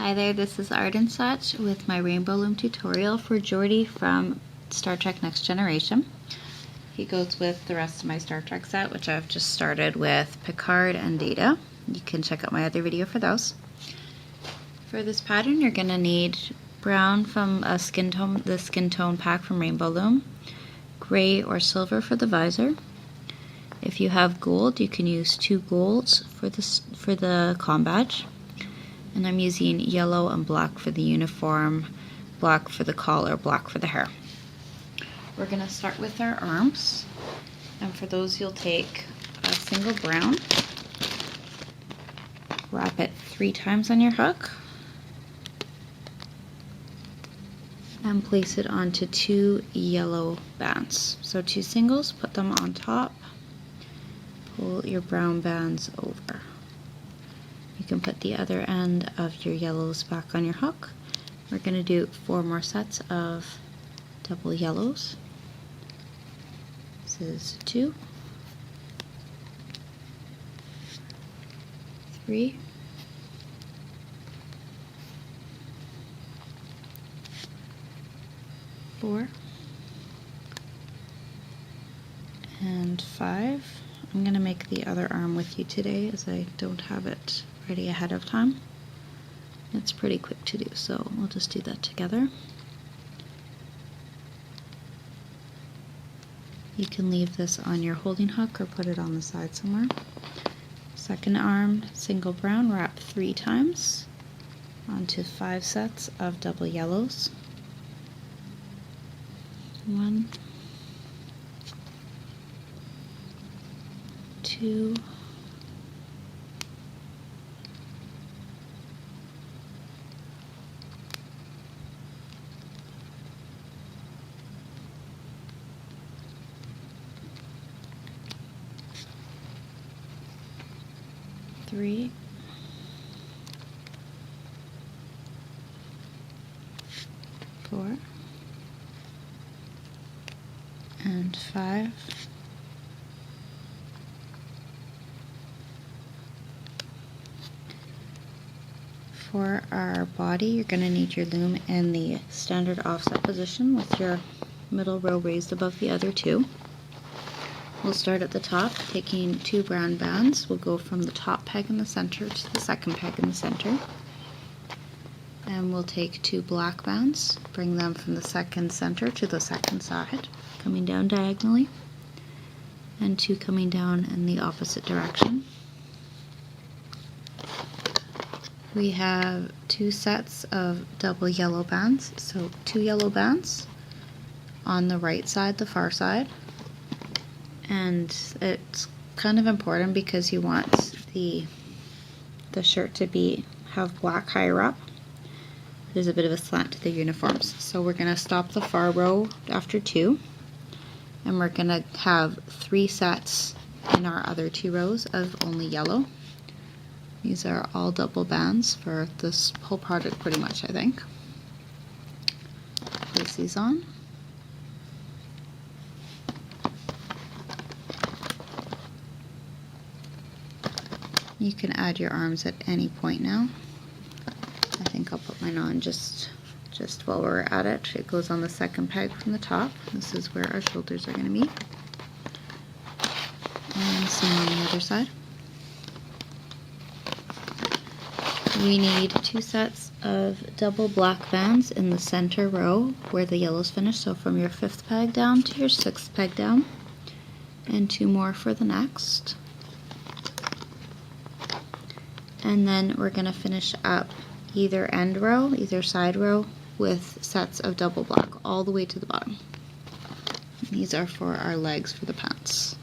Hi there, this is Art and Such with my Rainbow Loom tutorial for Geordi from Star Trek Next Generation. He goes with the rest of my Star Trek set, which I've just started with Picard and Data. You can check out my other video for those. For this pattern, you're going to need brown from the skin tone pack from Rainbow Loom, gray or silver for the visor. If you have gold, you can use 2 golds for the comm badge. And I'm using yellow and black for the uniform, black for the collar, black for the hair. We're going to start with our arms, and for those you'll take a single brown, wrap it 3 times on your hook, and place it onto 2 yellow bands. So 2 singles, put them on top, pull your brown bands over. You can put the other end of your yellows back on your hook. We're going to do 4 more sets of double yellows. This is 2, 3, 4, and 5. I'm going to make the other arm with you today as I don't have it ready ahead of time. It's pretty quick to do, so we'll just do that together. You can leave this on your holding hook or put it on the side somewhere. Second arm, single brown, wrap 3 times onto 5 sets of double yellows. 1, 2, 3, 4, and 5. For our body, you're going to need your loom in the standard offset position with your middle row raised above the other 2. We'll start at the top, taking 2 brown bands. We'll go from the top peg in the center to the second peg in the center. And we'll take 2 black bands, bring them from the second center to the second side, coming down diagonally, and 2 coming down in the opposite direction. We have 2 sets of double yellow bands, so 2 yellow bands on the right side, the far side. And it's kind of important because you want the shirt to have black higher up. There's a bit of a slant to the uniforms. So we're going to stop the far row after 2, and we're going to have 3 sets in our other 2 rows of only yellow. These are all double bands for this whole project pretty much, I think. Place these on. You can add your arms at any point now. I think I'll put mine on just while we're at it. It goes on the second peg from the top. This is where our shoulders are going to meet. And same on the other side. We need 2 sets of double black bands in the center row where the yellows finish, so from your 5th peg down to your 6th peg down, and 2 more for the next. And then we're going to finish up either end row, either side row, with sets of double black all the way to the bottom. And these are for our legs for the pants.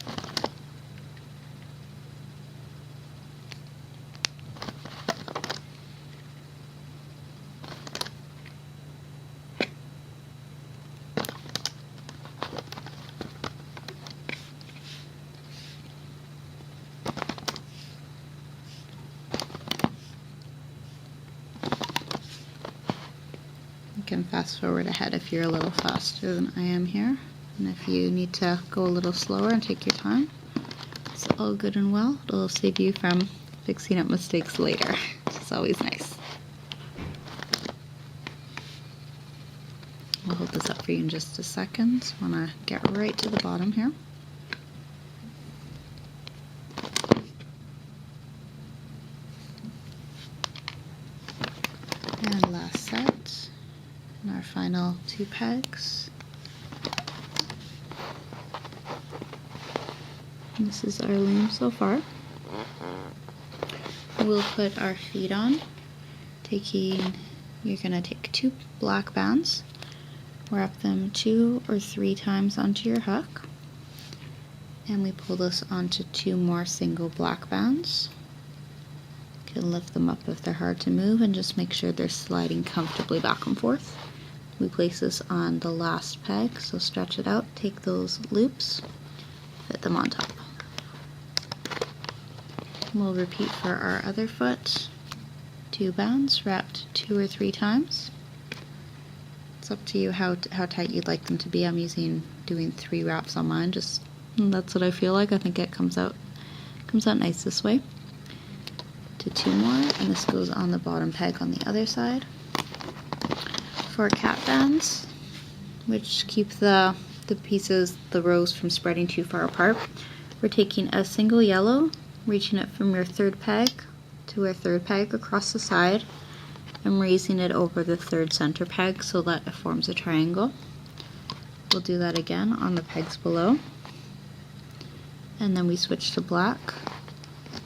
You can fast forward ahead if you're a little faster than I am here, and if you need to go a little slower and take your time, it's all good and well. It'll save you from fixing up mistakes later, which is always nice. hold this up for you in just a second. I want to get right to the bottom here. And last set, and our final 2 pegs. And this is our loom so far. We'll put our feet on. You're going to take 2 black bands, wrap them 2 or 3 times onto your hook, and we pull this onto 2 more single black bands. You can lift them up if they're hard to move and just make sure they're sliding comfortably back and forth. We place this on the last peg, so stretch it out, take those loops, fit them on top. We'll repeat for our other foot. 2 bands wrapped 2 or 3 times. It's up to you how tight you'd like them to be. I'm doing 3 wraps on mine. Just that's what I feel like. I think it comes out nice this way. To 2 more, and this goes on the bottom peg on the other side. For cap bands, which keep the rows from spreading too far apart, we're taking a single yellow, reaching it from your 3rd peg to our 3rd peg across the side, and raising it over the 3rd center peg so that it forms a triangle. We'll do that again on the pegs below, and then we switch to black.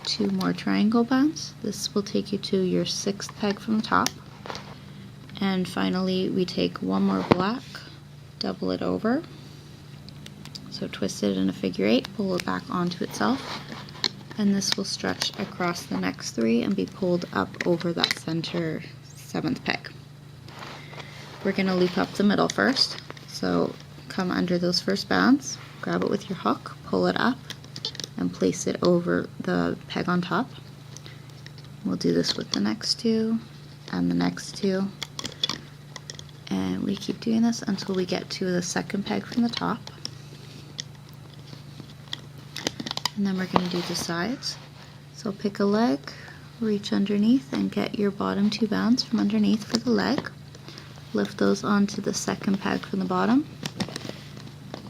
2 more triangle bands. This will take you to your 6th peg from the top, and finally we take 1 more black, double it over, so twist it in a figure 8, pull it back onto itself, and this will stretch across the next 3 and be pulled up over that center 7th peg. We're going to loop up the middle first, so come under those first bands, grab it with your hook, pull it up, and place it over the peg on top. We'll do this with the next 2 and the next 2, and we keep doing this until we get to the 2nd peg from the top. And then we're going to do the sides. So pick a leg, reach underneath, and get your bottom 2 bands from underneath for the leg. Lift those onto the 2nd peg from the bottom.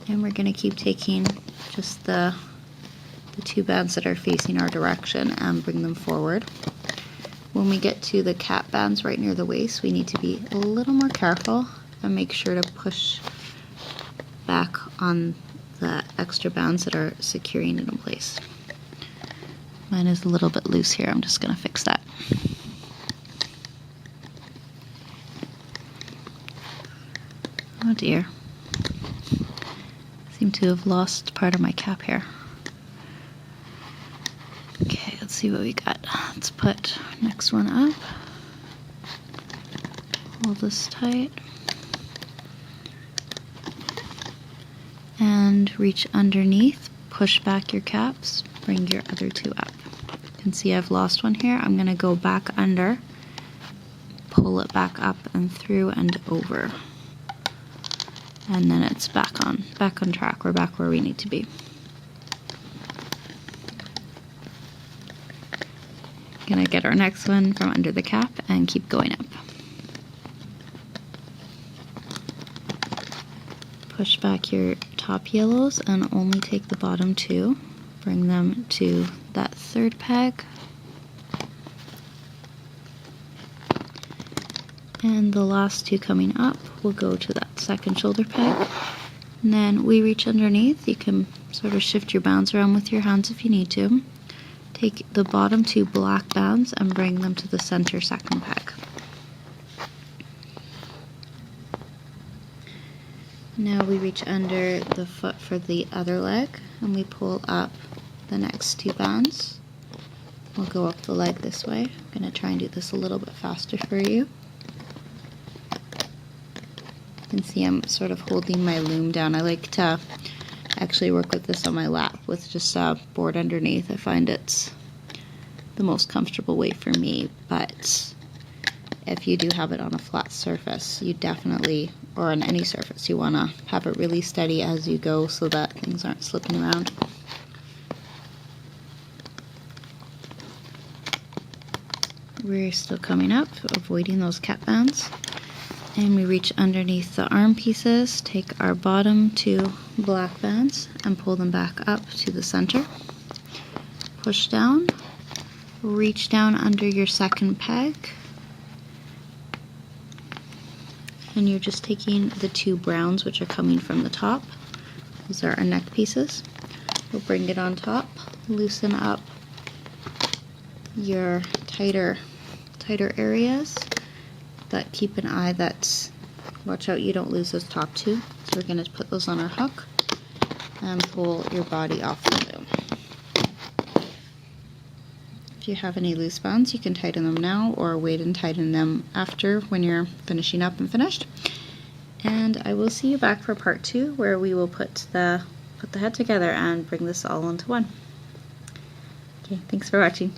And we're going to keep taking just the 2 bands that are facing our direction and bring them forward. When we get to the cap bands right near the waist, we need to be a little more careful and make sure to push back on the extra bands that are securing it in place. Mine is a little bit loose here. I'm just going to fix that. Oh dear. I seem to have lost part of my cap here. Okay, let's see what we got. Let's put next one up. Hold this tight. And reach underneath, push back your caps, bring your other 2 up. You can see I've lost one here. I'm going to go back under, pull it back up and through and over. And then it's back on track. We're back where we need to be. Gonna get our next one from under the cap and keep going up. Push back your top yellows and only take the bottom 2. Bring them to that 3rd peg. And the last 2 coming up will go to that 2nd shoulder peg. And then we reach underneath. You can sort of shift your bands around with your hands if you need to. Take the bottom 2 black bands and bring them to the center 2nd peg. Now we reach under the foot for the other leg and we pull up the next 2 bands. We'll go up the leg this way. I'm going to try and do this a little bit faster for you. You can see I'm sort of holding my loom down. I like to actually work with this on my lap with just a board underneath. I find it's the most comfortable way for me, but if you do have it on a flat surface, you definitely, or on any surface, you want to have it really steady as you go so that things aren't slipping around. We're still coming up, avoiding those cap bands. And we reach underneath the arm pieces, take our bottom 2 black bands and pull them back up to the center. Push down, reach down under your second peg, and you're just taking the 2 browns which are coming from the top. These are our neck pieces. We'll bring it on top, loosen up your tighter areas, but keep an eye that, watch out you don't lose those top 2. So we're going to put those on our hook and pull your body off the loom. If you have any loose bands, you can tighten them now or wait and tighten them after when you're finishing up and finished. And I will see you back for part 2, where we will put the head together and bring this all into one. Okay, thanks for watching.